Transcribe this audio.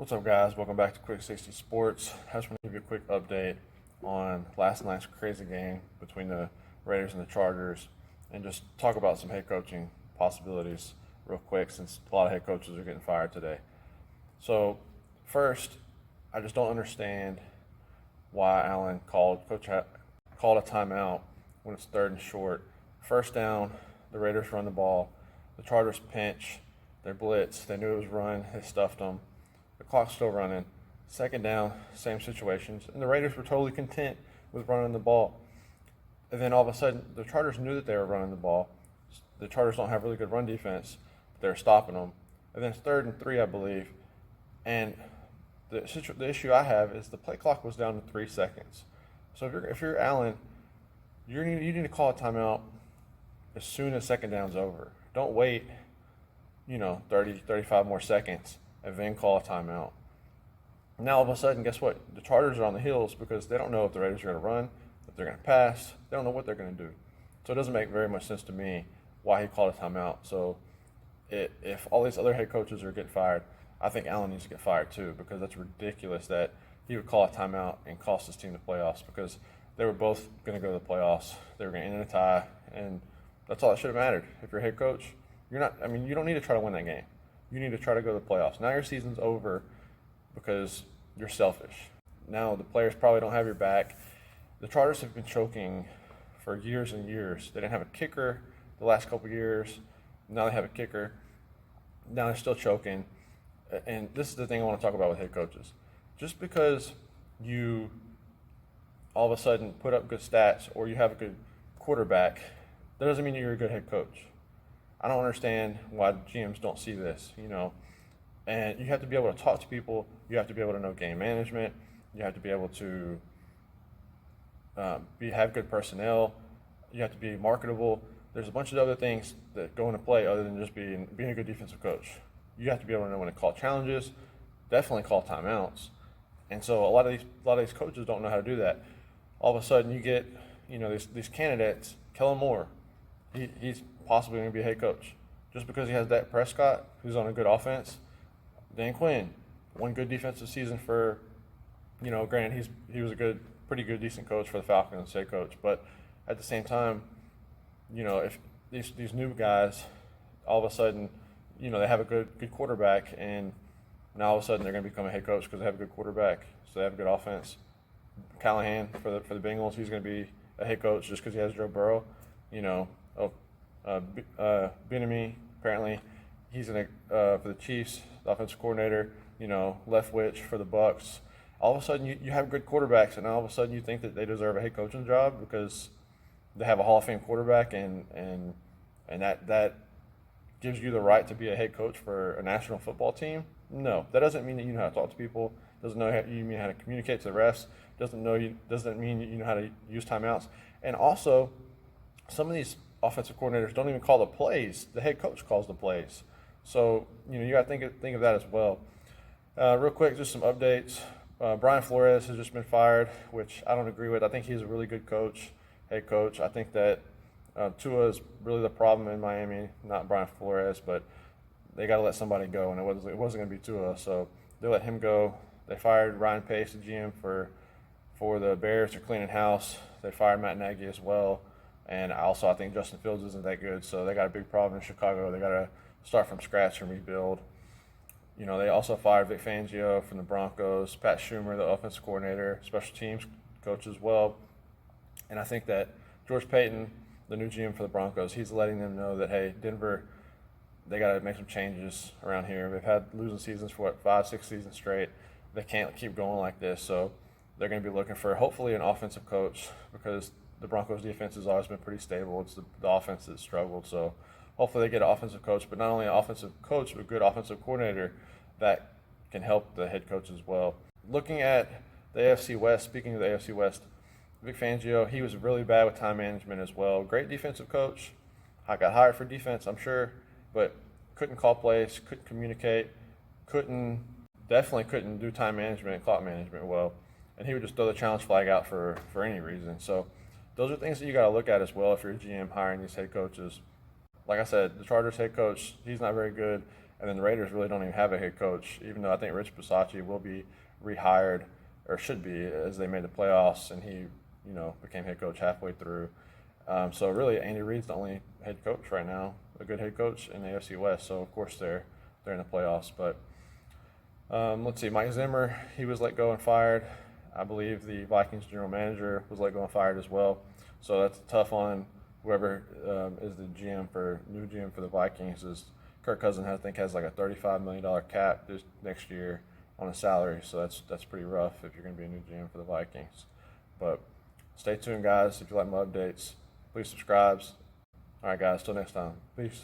What's up, guys? Welcome back to Quick 60 Sports. I just want to give you a quick update on last night's crazy game between the Raiders and the Chargers and just talk about some head coaching possibilities real quick since a lot of head coaches are getting fired today. So, first, I just don't understand why Allen called a timeout when it's third and short. First down, the Raiders run the ball. The Chargers pinch. They blitz. They knew it was run. They stuffed them. The clock's still running. Second down, same situations. And the Raiders were totally content with running the ball. And then all of a sudden, the Chargers knew that they were running the ball. The Chargers don't have really good run defense, but they're stopping them. And then it's 3rd and 3, I believe. And the issue I have is the play clock was down to 3 seconds. So if you're Allen, you need to call a timeout as soon as second down's over. Don't wait, 30, 35 more seconds and then call a timeout. Now all of a sudden, guess what? The Chargers are on the heels because they don't know if the Raiders are going to run, if they're going to pass. They don't know what they're going to do. So it doesn't make very much sense to me why he called a timeout. So if all these other head coaches are getting fired, I think Allen needs to get fired too, because that's ridiculous that he would call a timeout and cost his team the playoffs, because they were both going to go to the playoffs. They were going to end in a tie, and that's all that should have mattered. If you're a head coach, you don't need to try to win that game. You need to try to go to the playoffs. Now your season's over because you're selfish. Now the players probably don't have your back. The Chargers have been choking for years and years. They didn't have a kicker the last couple years. Now they have a kicker. Now they're still choking. And this is the thing I want to talk about with head coaches. Just because you all of a sudden put up good stats or you have a good quarterback, that doesn't mean you're a good head coach. I don't understand why GMs don't see this, And you have to be able to talk to people. You have to be able to know game management. You have to be able to have good personnel. You have to be marketable. There's a bunch of other things that go into play other than just being a good defensive coach. You have to be able to know when to call challenges, definitely call timeouts. And so a lot of these coaches don't know how to do that. All of a sudden you get, these candidates. Kellen Moore, he's possibly going to be a head coach just because he has Dak Prescott, who's on a good offense. Dan Quinn, one good defensive season for, granted he was a pretty good, decent coach for the Falcons, head coach. But at the same time, if these new guys, all of a sudden, they have a good quarterback, and now all of a sudden they're going to become a head coach because they have a good quarterback, so they have a good offense. Callahan for the Bengals, he's going to be a head coach just because he has Joe Burrow. Bieniemy, apparently he's for the Chiefs, the offensive coordinator. Leftwich for the Bucks. All of a sudden you have good quarterbacks, and all of a sudden you think that they deserve a head coaching job because they have a Hall of Fame quarterback, and that gives you the right to be a head coach for a national football team. No, that doesn't mean that you know how to talk to people. Doesn't know you mean how to communicate to the refs. Doesn't mean you know how to use timeouts. And also, some of these offensive coordinators don't even call the plays. The head coach calls the plays. So you got to think of that as well. Real quick, just some updates. Brian Flores has just been fired, which I don't agree with. I think he's a really good head coach. I think that Tua is really the problem in Miami, not Brian Flores, but they got to let somebody go, and it wasn't going to be Tua, so they let him go. They fired Ryan Pace, the GM for the Bears. They're cleaning house. They fired Matt Nagy as well, and I think Justin Fields isn't that good, so they got a big problem in Chicago. They got to start from scratch and rebuild. They also fired Vic Fangio from the Broncos, Pat Schumer, the offensive coordinator, special teams coach as well, and I think that George Paton, the new GM for the Broncos, he's letting them know that, hey, Denver, they got to make some changes around here. They've had losing seasons for 5-6 seasons straight. They can't keep going like this, so they're going to be looking for hopefully an offensive coach, because the Broncos defense has always been pretty stable. It's the offense that's struggled, so hopefully they get an offensive coach, but not only an offensive coach, but a good offensive coordinator that can help the head coach as well. Looking at the AFC West, speaking of the AFC West, Vic Fangio, he was really bad with time management as well. Great defensive coach. I got hired for defense, I'm sure, but couldn't call plays, couldn't communicate, definitely couldn't do time management and clock management well. And he would just throw the challenge flag out for any reason. So those are things that you got to look at as well if you're a GM hiring these head coaches. Like I said, the Chargers head coach, he's not very good. And then the Raiders really don't even have a head coach, even though I think Rich Bisaccia will be rehired, or should be, as they made the playoffs and he, became head coach halfway through. So really, Andy Reid's the only head coach right now, a good head coach in the AFC West. So of course they're in the playoffs. But let's see, Mike Zimmer, he was let go and fired. I believe the Vikings general manager was let go and fired as well. So that's tough on whoever is the new GM for the Vikings. Is Kirk Cousins, I think, has like a $35 million cap this next year on a salary. So that's pretty rough if you're going to be a new GM for the Vikings. But stay tuned, guys. If you like my updates, please subscribe. All right, guys, till next time. Peace.